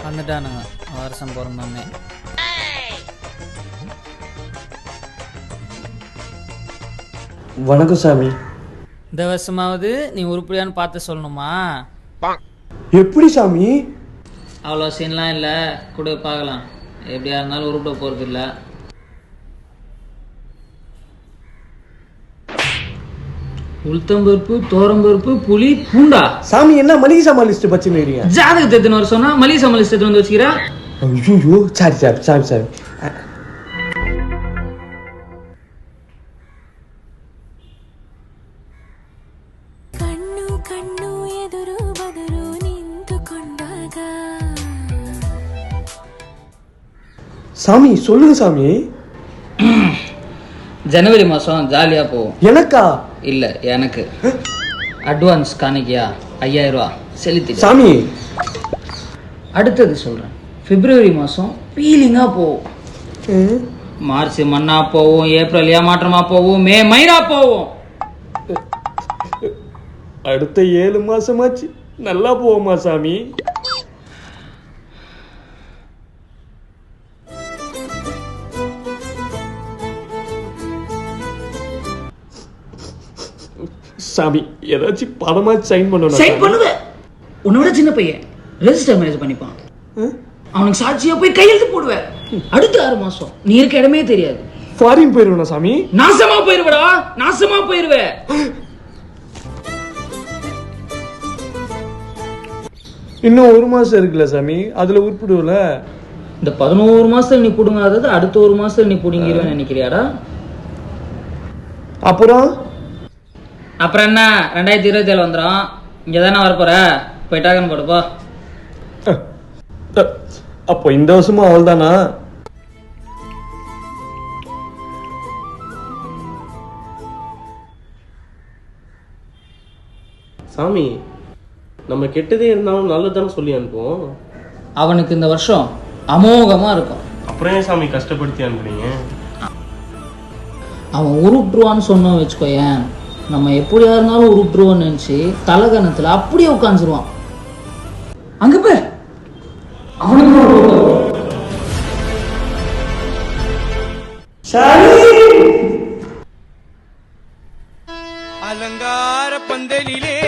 வந்துட்டானுங்க வருஷம் பிறந்தோன்னே. வணக்கம் சாமி. இந்த வருஷமாவது நீ உருப்படியான்னு பார்த்து சொல்லணுமா? எப்படி சாமி? அவ்வளோ சீன்லாம் இல்லை, கூட பார்க்கலாம். எப்படியா இருந்தாலும் உருப்பிட போகிறது இல்லை. உளுத்தம்பருப்பு, தோரம்பருப்பு, புளி, பூண்டா. சாமி என்ன மளிகை சாமான் லிஸ்ட் பச்சுன்னு ஜாதகத்தை எத்தனை வருஷம் சொன்னா மளிகை சாமான் லிஸ்ட் எடுத்து வந்து வச்சுக்கிறா? ஐயோ சாரி சாமி சாமி சாமி. சாமி சொல்லுங்க சாமி. ஜனவரி மாதம் ஜாலியாக போவோம். எனக்கா? இல்லை எனக்கு. அட்வான்ஸ் காணிக்கையா 5000 ரூபா செலுத்தி சாமி. அடுத்தது சொல்கிறேன். பிப்ரவரி மாதம் ஃபீலிங்காக போவோம். மார்ச் மண்ணா போவோம், ஏப்ரல் ஏமாற்றமாக போவோம், மே மயிரா போவோம். அடுத்த 7 மாசமாச்சு நல்லா போவோமா சாமி? சாமி ஏதாச்சும் படமா சைன் பண்ணணும். சைன் பண்ணுவேன். உன்னோட சின்ன பையன் ரெஜிஸ்டர் மேரேஜ் பண்ணிப்பான். அவனுக்கு சாட்சியா போய் கையெழுத்து போடுவேன். அடுத்த 6 மாசம் நீ இருக்க இடமே தெரியாது. ஃபாரின் போயிருவேனா சாமி? நாசமா போயிருவடா, நாசமா போயிருவே. இன்னும் 1 மாசம் இருக்குல்ல சாமி, அதுல உருப்பிடுவல. இந்த 11 மாசத்துல நீ புடுங்காதது அடுத்த 1 மாசத்துல நீ புடுங்கிடுவேன்னு நினைக்கிறியாடா? அப்புறம் என்ன 2027 வந்துடும். இங்கே தானே வரப்போற, போய் டாக்கன் போடுப்போ. அப்போ இந்த வருஷமும் அவள் தானா? சாமி நம்ம கெட்டதே இருந்தாலும் நல்லதானே சொல்லி அனுப்புவோம். அவனுக்கு இந்த வருஷம் அமோகமாக இருக்கும். அப்புறம் ஏன் சாமி கஷ்டப்படுத்தி அனுப்புறீங்க? அவன் உருட்டுருவான்னு சொன்னோம் வச்சுக்கோயேன், நம்ம எப்படியா இருந்தாலும் உருட்டுருவோன்னு நினச்சி தலைகணத்தில் அப்படியே உட்காந்துருவான். அங்கே போய் அவனுக்கு அலங்கார பந்தலிலே